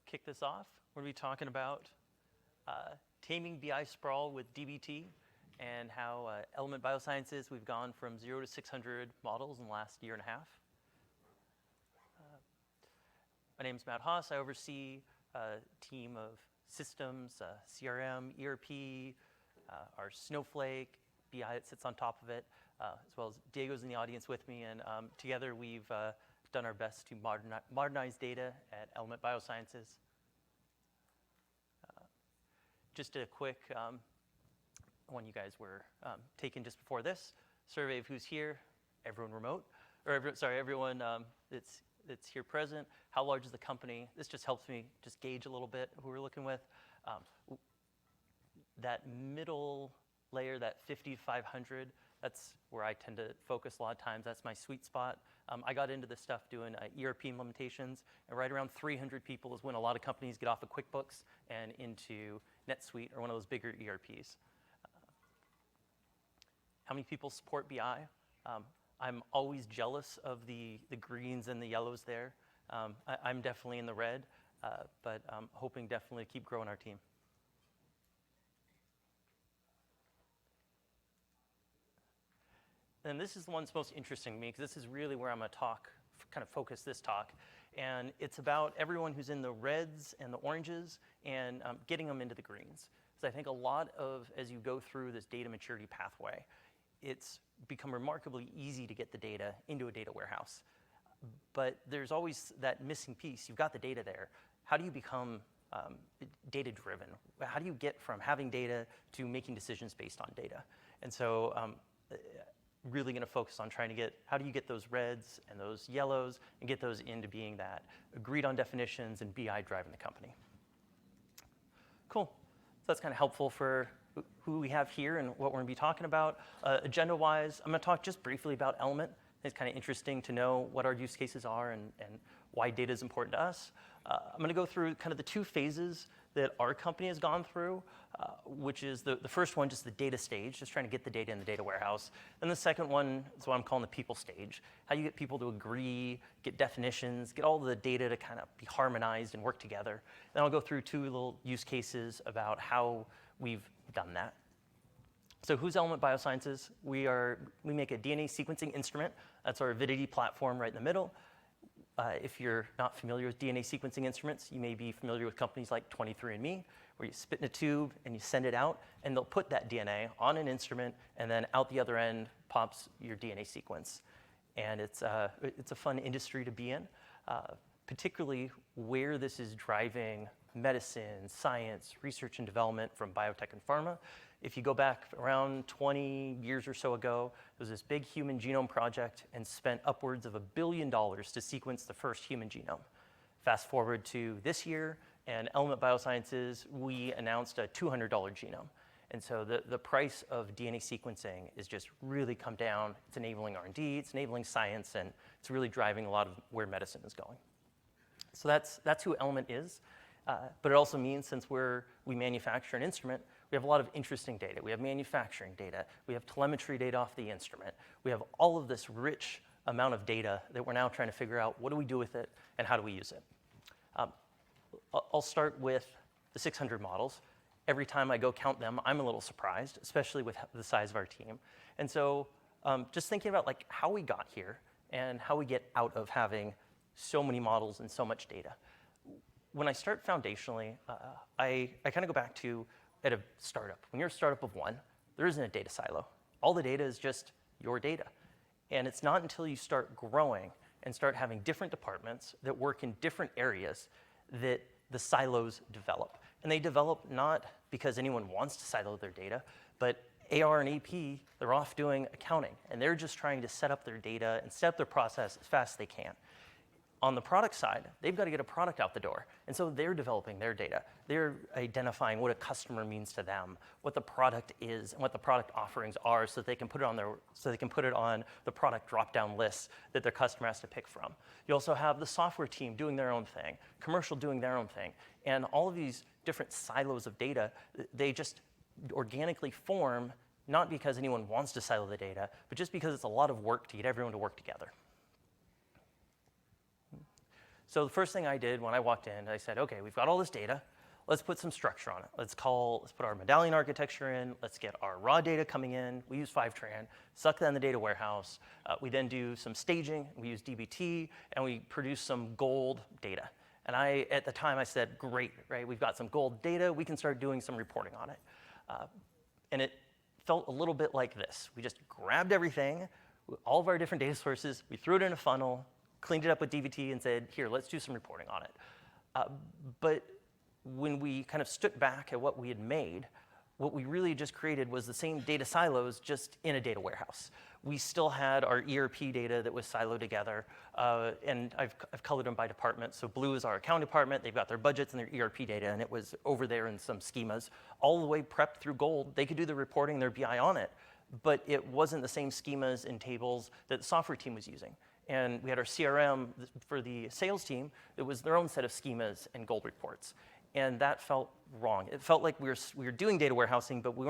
kick this off. We're going to be talking about Taming BI sprawl with DBT and how Element Biosciences, we've gone from 0 to 600 models in the last year and a half. My name is Matt Haas. I oversee a team of systems, CRM, ERP, our Snowflake, BI that sits on top of it, as well as Diego's in the audience with me. And together we've done our best to modernize data at Element Biosciences. Just a quick one you guys were taken just before this survey of who's here, everyone remote, or everyone that's here present. How large is the company? This just helps me just gauge a little bit who we're looking with. That middle layer, that 50 to 500, that's where I tend to focus a lot of times. That's my sweet spot. I got into this stuff doing ERP implementations, and right around 300 people is when a lot of companies get off of QuickBooks and into NetSuite or one of those bigger ERPs. How many people support BI? I'm always jealous of the greens and the yellows there. I'm definitely in the red, but I'm hoping definitely to keep growing our team. And this is the one that's most interesting to me, because this is really where I'm going to kind of focus this talk. And it's about everyone who's in the reds and the oranges and getting them into the greens. So I think a lot of, as you go through this data maturity pathway, it's become remarkably easy to get the data into a data warehouse. But there's always that missing piece. You've got the data there. How do you become data-driven? How do you get from having data to making decisions based on data? And so really going to focus on trying to get, how do you get those reds and those yellows and get those into being that agreed on definitions and BI driving the company. Cool. So that's kind of helpful for who we have here and what we're going to be talking about. Agenda-wise, I'm going to talk just briefly about Element. It's kind of interesting to know what our use cases are and why data is important to us. I'm going to go through kind of the two phases that our company has gone through, which is the first one, just the data stage, just trying to get the data in the data warehouse. And the second one is what I'm calling the people stage. How you get people to agree, get definitions, get all the data to kind of be harmonized and work together. Then I'll go through two little use cases about how we've done that. So who's Element Biosciences? We make a DNA sequencing instrument. That's our Avidity platform right in the middle. If you're not familiar with DNA sequencing instruments, you may be familiar with companies like 23andMe, where you spit in a tube and you send it out, and they'll put that DNA on an instrument, and then out the other end pops your DNA sequence. And it's a fun industry to be in, particularly where this is driving medicine, science, research and development from biotech and pharma. If you go back around 20 years or so ago, there was this big human genome project and spent upwards of $1 billion to sequence the first human genome. Fast forward to this year, and Element Biosciences, we announced a $200 genome. And so the price of DNA sequencing is just really come down. It's enabling R&D, it's enabling science, and it's really driving a lot of where medicine is going. So that's who Element is. But it also means, since we manufacture an instrument, we have a lot of interesting data. We have manufacturing data. We have telemetry data off the instrument. We have all of this rich amount of data that we're now trying to figure out what do we do with it and how do we use it. I'll start with the 600 models. Every time I go count them, I'm a little surprised, especially with the size of our team. And so just thinking about like how we got here and how we get out of having so many models and so much data. When I start foundationally, I kind of go back to at a startup. When you're a startup of one, there isn't a data silo. All the data is just your data. And it's not until you start growing and start having different departments that work in different areas that the silos develop. And they develop not because anyone wants to silo their data, but AR and AP, they're off doing accounting, and they're just trying to set up their data and set up their process as fast as they can. On the product side, they've got to get a product out the door. And so they're developing their data. They're identifying what a customer means to them, what the product is, and what the product offerings are, so they can put it on the product drop-down list that their customer has to pick from. You also have the software team doing their own thing, commercial doing their own thing. And all of these different silos of data, they just organically form, not because anyone wants to silo the data, but just because it's a lot of work to get everyone to work together. So the first thing I did when I walked in, I said, okay, we've got all this data. Let's put some structure on it. Let's put our medallion architecture in. Let's get our raw data coming in. We use Fivetran, suck that in the data warehouse. We then do some staging. We use dbt, and we produce some gold data. And at the time, I said, great, right? We've got some gold data. We can start doing some reporting on it. And it felt a little bit like this. We just grabbed everything, all of our different data sources. We threw it in a funnel, cleaned it up with dbt, and said, here, let's do some reporting on it. But when we kind of stood back at what we had made, what we really just created was the same data silos, just in a data warehouse. We still had our ERP data that was siloed together, and I've colored them by department. So blue is our account department. They've got their budgets and their ERP data, and it was over there in some schemas, all the way prepped through gold. They could do the reporting, their BI on it, but it wasn't the same schemas and tables that the software team was using. And we had our CRM for the sales team. It was their own set of schemas and gold reports. And that felt wrong. It felt like we were doing data warehousing, but we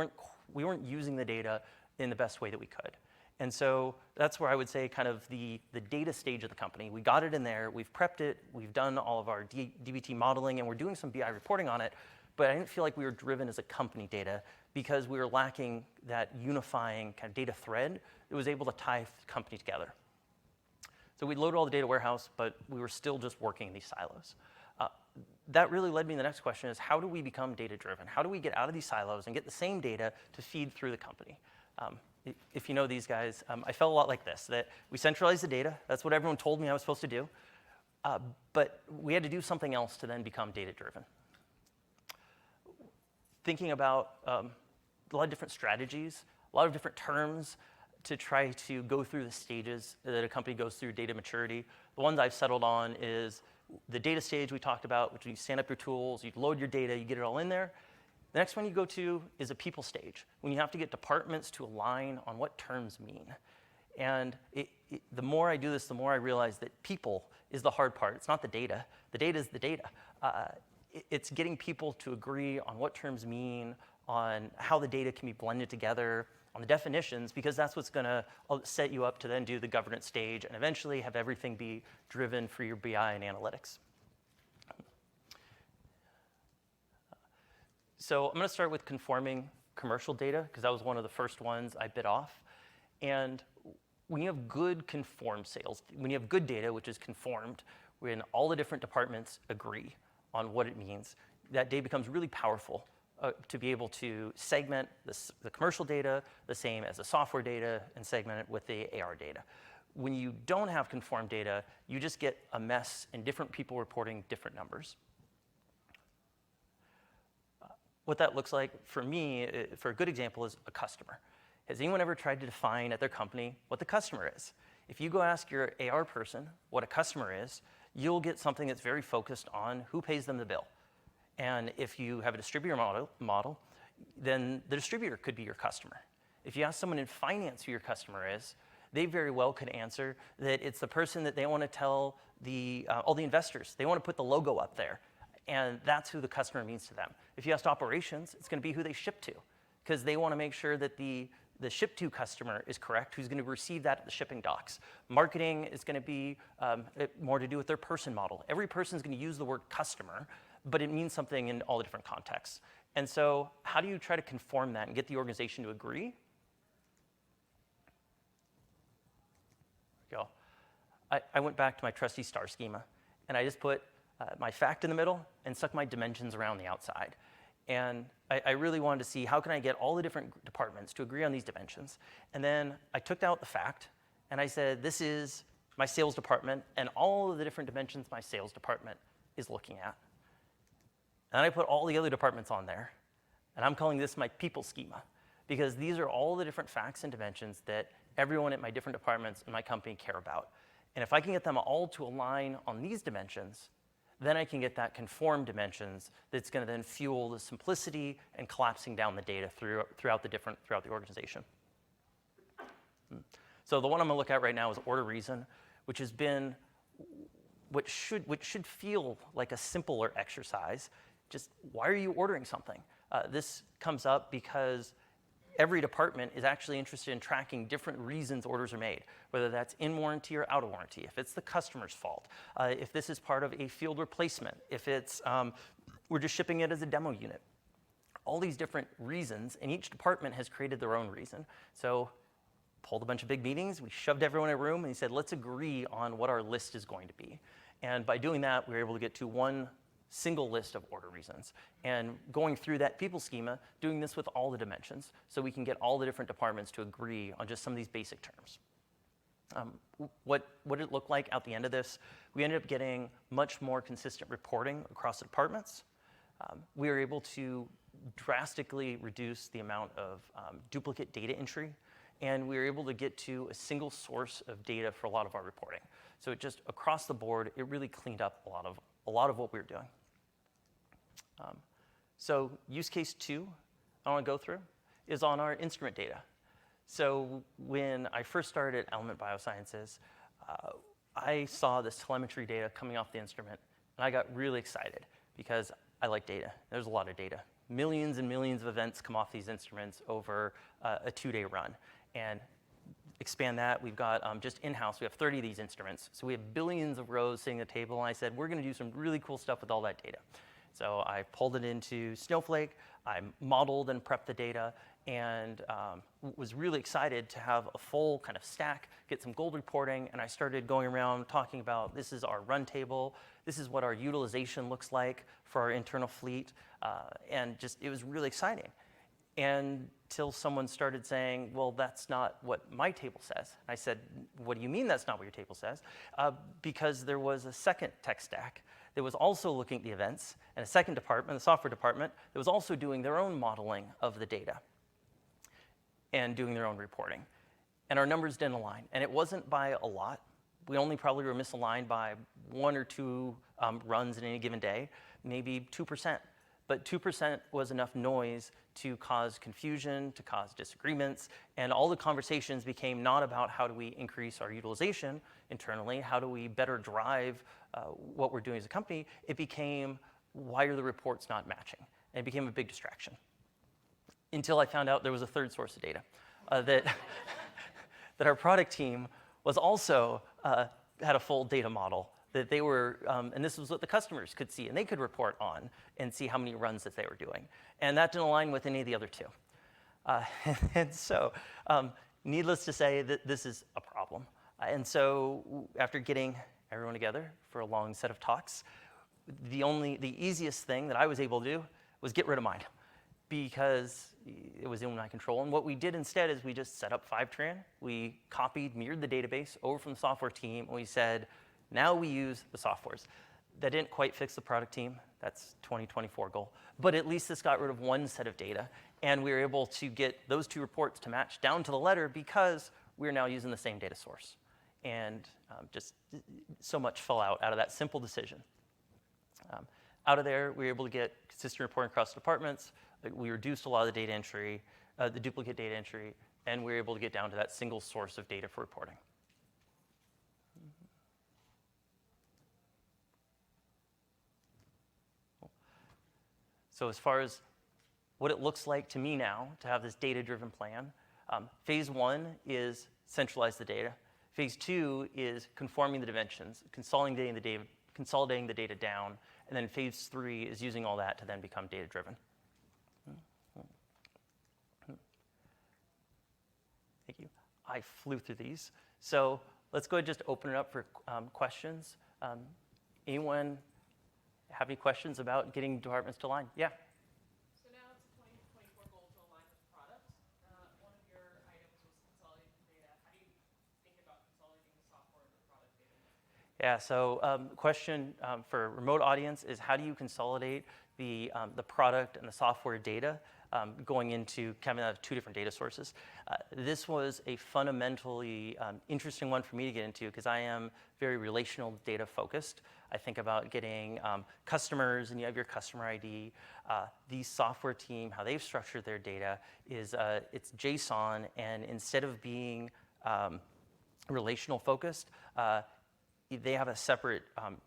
weren't using the data in the best way that we could. And so that's where I would say kind of the data stage of the company. We got it in there, we've prepped it, we've done all of our dbt modeling, and we're doing some BI reporting on it, but I didn't feel like we were driven as a company data because we were lacking that unifying kind of data thread that was able to tie the company together. So we loaded all the data warehouse, but we were still just working in these silos. That really led me to the next question is, how do we become data-driven? How do we get out of these silos and get the same data to feed through the company? If you know these guys, I felt a lot like this, that we centralized the data. That's what everyone told me I was supposed to do. But we had to do something else to then become data-driven. Thinking about a lot of different strategies, a lot of different terms to try to go through the stages that a company goes through data maturity. The ones I've settled on is the data stage we talked about, which you stand up your tools, you load your data, you get it all in there. The next one you go to is a people stage, when you have to get departments to align on what terms mean. And the more I do this, the more I realize that people is the hard part. It's not the data. The data is the data. It's getting people to agree on what terms mean, on how the data can be blended together, on the definitions, because that's what's going to set you up to then do the governance stage and eventually have everything be driven for your BI and analytics. So I'm going to start with conforming commercial data, because that was one of the first ones I bit off. And when you have good conformed sales, when you have good data, which is conformed, when all the different departments agree on what it means, that data becomes really powerful. To be able to segment the commercial data the same as the software data and segment it with the AR data. When you don't have conformed data, you just get a mess and different people reporting different numbers. What that looks like for me, for a good example, is a customer. Has anyone ever tried to define at their company what the customer is? If you go ask your AR person what a customer is, you'll get something that's very focused on who pays them the bill. And if you have a distributor model, then the distributor could be your customer. If you ask someone in finance who your customer is, they very well could answer that it's the person that they want to tell all the investors. They want to put the logo up there, and that's who the customer means to them. If you ask operations, it's going to be who they ship to, because they want to make sure that the ship to customer is correct, who's going to receive that at the shipping docks. Marketing is going to be more to do with their person model. Every person is going to use the word customer, but it means something in all the different contexts. And so how do you try to conform that and get the organization to agree? There we go. I went back to my trusty star schema, and I just put my fact in the middle and stuck my dimensions around the outside. And I really wanted to see how can I get all the different departments to agree on these dimensions. And then I took out the fact, and I said, this is my sales department and all of the different dimensions my sales department is looking at. And I put all the other departments on there, and I'm calling this my people schema, because these are all the different facts and dimensions that everyone at my different departments in my company care about. And if I can get them all to align on these dimensions, then I can get that conformed dimensions that's going to then fuel the simplicity and collapsing down the data throughout the organization. So the one I'm going to look at right now is order reason, which has been what should feel like a simpler exercise. Just why are you ordering something? This comes up because every department is actually interested in tracking different reasons orders are made, whether that's in warranty or out of warranty, if it's the customer's fault, if this is part of a field replacement, if it's we're just shipping it as a demo unit. All these different reasons, and each department has created their own reason. So pulled a bunch of big meetings, we shoved everyone in a room, and he said, let's agree on what our list is going to be. And by doing that, we were able to get to one single list of order reasons. And going through that people schema, doing this with all the dimensions, so we can get all the different departments to agree on just some of these basic terms. What did it look like at the end of this? We ended up getting much more consistent reporting across the departments. We were able to drastically reduce the amount of duplicate data entry, and we were able to get to a single source of data for a lot of our reporting. So it just across the board, it really cleaned up a lot of what we were doing. So use case 2 I want to go through is on our instrument data. So when I first started at Element Biosciences, I saw this telemetry data coming off the instrument, and I got really excited because I like data. There's a lot of data. Millions and millions of events come off these instruments over a 2-day run. And expand that, we've got just in-house, we have 30 of these instruments. So we have billions of rows sitting at the table, and I said, we're going to do some really cool stuff with all that data. So I pulled it into Snowflake, I modeled and prepped the data, and was really excited to have a full kind of stack, get some gold reporting, and I started going around talking about this is our run table, this is what our utilization looks like for our internal fleet, and just it was really exciting. Until someone started saying, well, that's not what my table says. I said, what do you mean that's not what your table says? Because there was a second tech stack that was also looking at the events, and a second department, the software department, that was also doing their own modeling of the data and doing their own reporting. And our numbers didn't align, and it wasn't by a lot. We only probably were misaligned by 1 or 2 runs in any given day, maybe 2%. But 2% was enough noise to cause confusion, to cause disagreements, and all the conversations became not about how do we increase our utilization internally, how do we better drive what we're doing as a company. It became, why are the reports not matching? And it became a big distraction. Until I found out there was a third source of data, that our product team was also, had a full data model that they were, and this was what the customers could see, and they could report on and see how many runs that they were doing. And that didn't align with any of the other 2. And so, needless to say, that this is a problem. And so, after getting everyone together for a long set of talks, the easiest thing that I was able to do was get rid of mine, because it was in my control. And what we did instead is we just set up Fivetran. We mirrored the database over from the software team, and we said, now we use the softwares. That didn't quite fix the product team. That's 2024 goal. But at least this got rid of one set of data, and we were able to get those 2 reports to match down to the letter because we're now using the same data source. And just so much fell out of that simple decision. Out of there, we were able to get consistent reporting across departments. We reduced a lot of the data entry, the duplicate data entry, and we were able to get down to that single source of data for reporting. So as far as what it looks like to me now to have this data-driven plan, phase 1 is centralize the data. Phase 2 is conforming the dimensions, consolidating the data down, and then phase 3 is using all that to then become data-driven. Thank you. I flew through these. So let's go ahead and just open it up for questions. Anyone have any questions about getting departments to align? Yeah. So now it's a 2024 goal to align with the product. One of your items was consolidating data. How do you think about consolidating the software and the product data? Yeah, so question for remote audience is how do you consolidate the product and the software data going into kind of 2 different data sources? This was a fundamentally interesting one for me to get into because I am very relational data focused. I think about getting customers, and you have your customer ID. The software team, how they've structured their data is it's JSON, and instead of being relational focused, they have a separate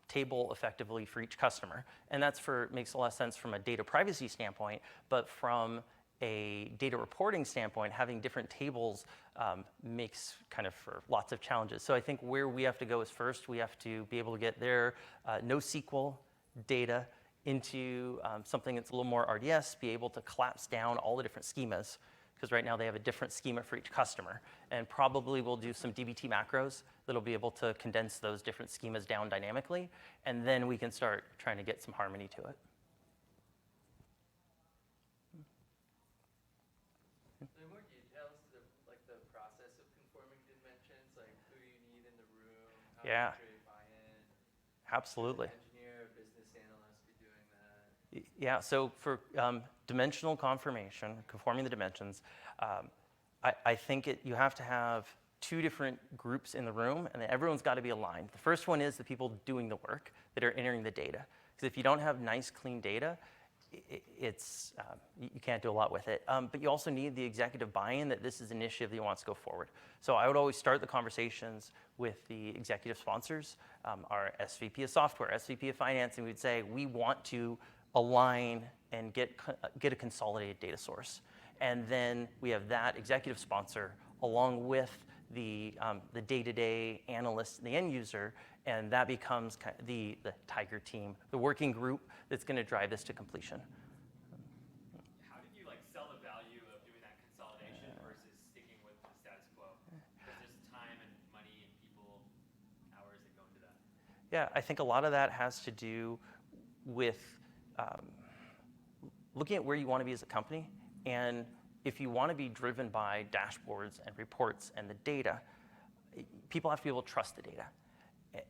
table effectively for each customer. And that's makes a lot of sense from a data privacy standpoint, but from a data reporting standpoint, having different tables makes kind of for lots of challenges. So I think where we have to go is first, we have to be able to get their NoSQL data into something that's a little more RDS, be able to collapse down all the different schemas, because right now they have a different schema for each customer. And probably we'll do some DBT macros that'll be able to condense those different schemas down dynamically, and then we can start trying to get some harmony to it. There are more details to the process of conforming dimensions, like who you need in the room, how Yeah. to create buy-in. Absolutely. Should an engineer or business analyst be doing that? Yeah, so for dimensional conformation, conforming the dimensions, I think you have to have two different groups in the room, and then everyone's got to be aligned. The first one is the people doing the work that are entering the data. Because if you don't have nice, clean data, you can't do a lot with it. But you also need the executive buy-in that this is an initiative that wants to go forward. So I would always start the conversations with the executive sponsors, our SVP of software, SVP of finance, and we'd say, we want to align and get a consolidated data source. And then we have that executive sponsor along with the day-to-day analyst and the end user, and that becomes kind of the Tiger team, the working group that's going to drive this to completion. How did you sell the value of doing that consolidation versus sticking with the status quo? Because there's time and money and people, hours that go into that. Yeah, I think a lot of that has to do with looking at where you want to be as a company, and if you want to be driven by dashboards and reports and the data, people have to be able to trust the data.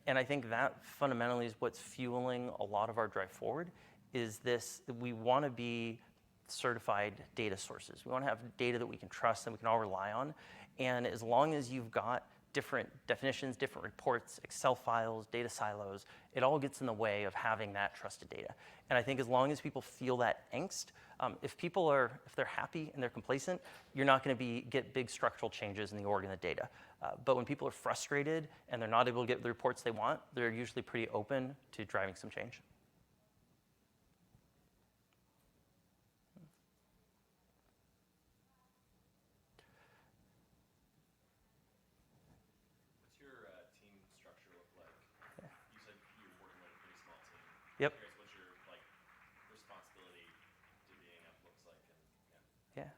And I think that fundamentally is what's fueling a lot of our drive forward, is this, we want to be certified data sources. We want to have data that we can trust and we can all rely on. And as long as you've got different definitions, different reports, Excel files, data silos, it all gets in the way of having that trusted data. And I think as long as people feel that angst, if they're happy and they're complacent, you're not going to get big structural changes in the org and the data. But when people are frustrated and they're not able to get the reports they want, they're usually pretty open to driving some change. What's your team structure look like? Yeah. You said you were working with a pretty small team. Yep. I'm curious what your responsibility divvying up looks like, and Yeah.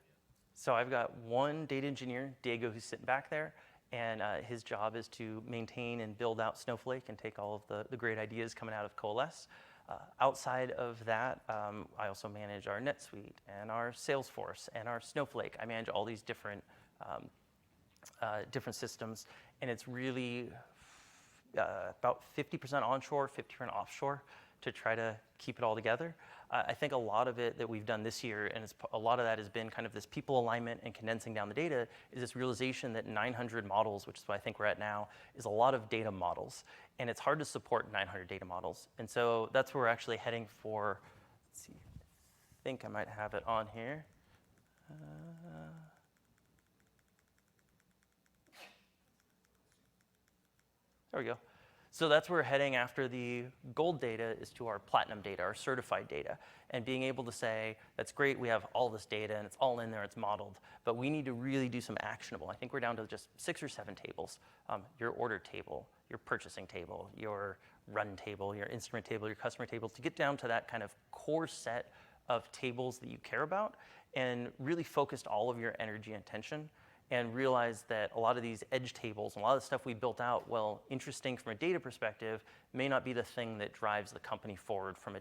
So I've got one data engineer, Diego, who's sitting back there, and his job is to maintain and build out Snowflake and take all of the great ideas coming out of Coalesce. Outside of that, I also manage our NetSuite and our Salesforce and our Snowflake. I manage all these different systems, and it's really about 50% onshore, 50% offshore to try to keep it all together. I think a lot of it that we've done this year, and a lot of that has been kind of this people alignment and condensing down the data, is this realization that 900 models, which is what I think we're at now, is a lot of data models. And it's hard to support 900 data models. And so that's where we're actually heading for. Let's see, I think I might have it on here. There we go. So that's where we're heading after the gold data is to our platinum data, our certified data, and being able to say, that's great, we have all this data and it's all in there, it's modeled, but we need to really do some actionable. I think we're down to just 6 or 7 tables. Your order table, your purchasing table, your run table, your instrument table, your customer table, to get down to that kind of core set of tables that you care about and really focused all of your energy and attention, and realize that a lot of these edge tables and a lot of the stuff we built out, well, interesting from a data perspective, may not be the thing that drives the company forward from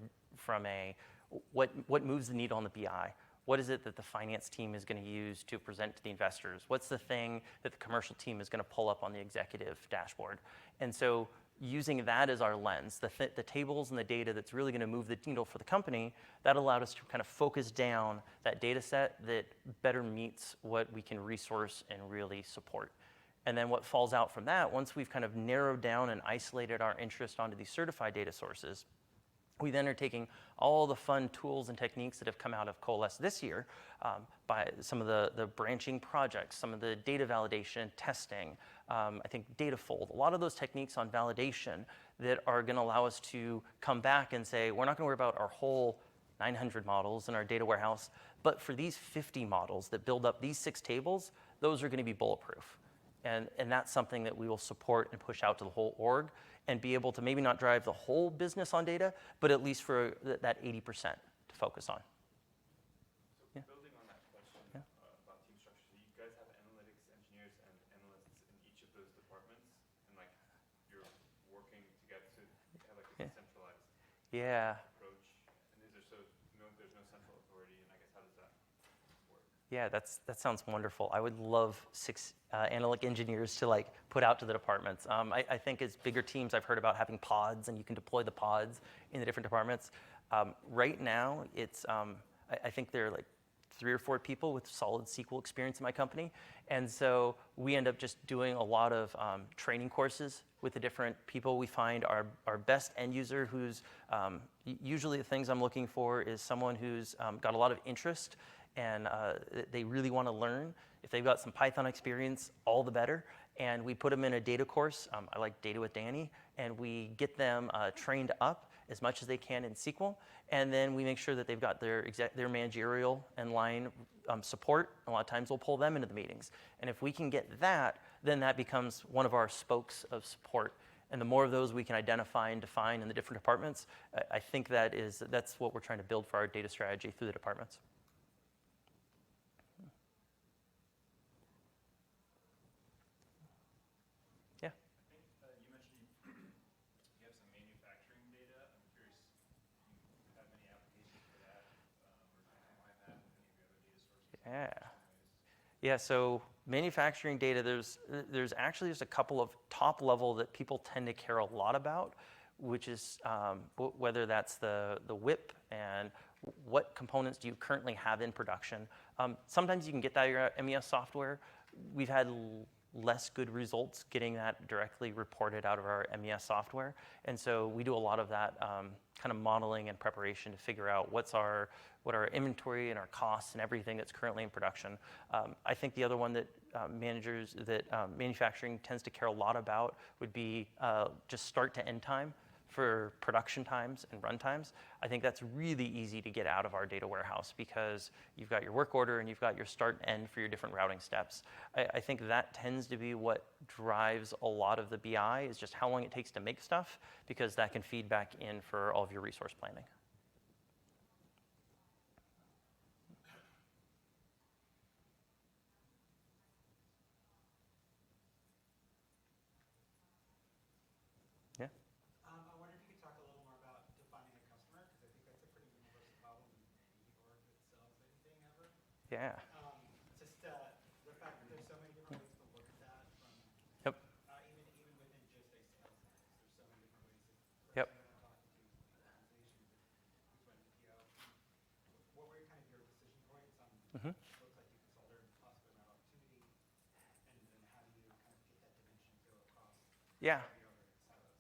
what moves the needle on the BI. What is it that the finance team is going to use to present to the investors? What's the thing that the commercial team is going to pull up on the executive dashboard? And so using that as our lens, the tables and the data that's really going to move the needle for the company, that allowed us to kind of focus down that data set that better meets what we can resource and really support. And then what falls out from that, once we've kind of narrowed down and isolated our interest onto these certified data sources, we then are taking all the fun tools and techniques that have come out of Coalesce this year, by some of the branching projects, some of the data validation, testing, I think data fold, a lot of those techniques on validation that are going to allow us to come back and say, we're not going to worry about our whole 900 models in our data warehouse. But for these 50 models that build up these 6 tables, those are going to be bulletproof. And that's something that we will support and push out to the whole org and be able to maybe not drive the whole business on data, but at least for that 80% to focus on. So building on that question about team structure, so you guys have analytics engineers and analysts in each of those departments, and like you're working together to have like a decentralized approach. And there's no central authority, and I guess how does that work? Yeah, that sounds wonderful. I would love 6 analytic engineers to like put out to the departments. I think as bigger teams, I've heard about having pods, and you can deploy the pods in the different departments. Right now, it's I think there are like 3 or 4 people with solid SQL experience in my company, and so we end up just doing a lot of training courses with the different people. We find our best end user, who's usually the things I'm looking for is someone who's got a lot of interest and they really want to learn. If they've got some Python experience, all the better. And we put them in a data course. I like Data with Danny, and we get them trained up as much as they can in SQL. And then we make sure that they've got their managerial and line support. A lot of times we'll pull them into the meetings. And if we can get that, then that becomes one of our spokes of support. And the more of those we can identify and define in the different departments, I think that's what we're trying to build for our data strategy through the departments. Yeah, so manufacturing data, there's actually just a couple of top level that people tend to care a lot about, which is whether that's the WIP and what components do you currently have in production. Sometimes you can get that in your MES software. We've had less good results getting that directly reported out of our MES software. And so we do a lot of that kind of modeling and preparation to figure out what our inventory and our costs and everything that's currently in production. I think the other one that manufacturing tends to care a lot about would be just start to end time for production times and run times. I think that's really easy to get out of our data warehouse because you've got your work order and you've got your start and end for your different routing steps. I think that tends to be what drives a lot of the BI is just how long it takes to make stuff, because that can feed back in for all of your resource planning. Yeah. Just the fact that there's so many different ways to look at that from Yep. Even within just a sales mix, there's so many different ways to Yep. talking to organizations who's running the PO. What were kind of your decision points on looks like you consulted and possibly an opportunity, and then how do you kind of get that dimension to go across Yeah. the other silos?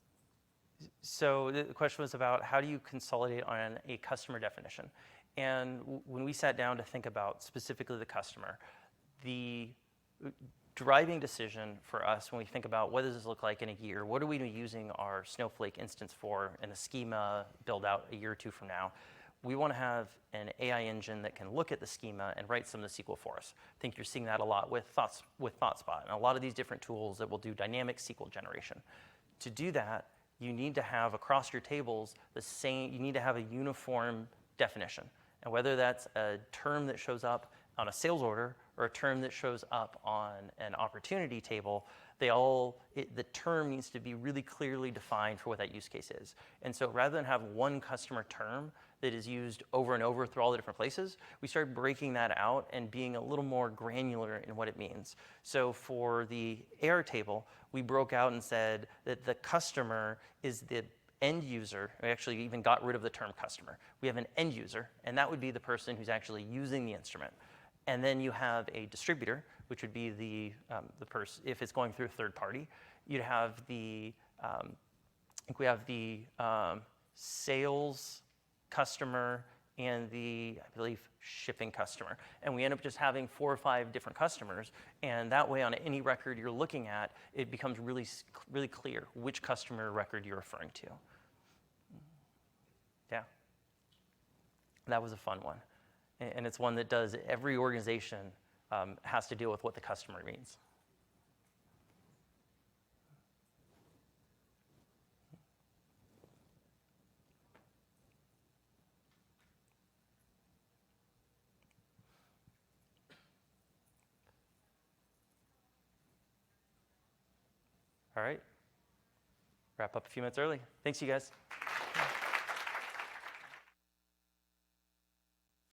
So the question was about how do you consolidate on a customer definition? And when we sat down to think about specifically the customer, the driving decision for us when we think about what does this look like in a year, what are we using our Snowflake instance for and the schema build out a year or 2 from now, we want to have an AI engine that can look at the schema and write some of the SQL for us. I think you're seeing that a lot with ThoughtSpot and a lot of these different tools that will do dynamic SQL generation. To do that, you need to have across your tables you need to have a uniform definition. And whether that's a term that shows up on a sales order or a term that shows up on an opportunity table, the term needs to be really clearly defined for what that use case is. And so rather than have one customer term that is used over and over through all the different places, we started breaking that out and being a little more granular in what it means. So for the AR table, we broke out and said that the customer is the end user. We actually even got rid of the term customer. We have an end user, and that would be the person who's actually using the instrument. And then you have a distributor, which would be the person if it's going through a third party. You'd have I think we have the sales customer and I believe, shipping customer. And we end up just having 4 or 5 different customers. And that way, on any record you're looking at, it becomes really, really clear which customer record you're referring to. Yeah. That was a fun one. And it's one that does, every organization has to deal with what the customer needs. All right. Wrap up a few minutes early. Thanks, you guys.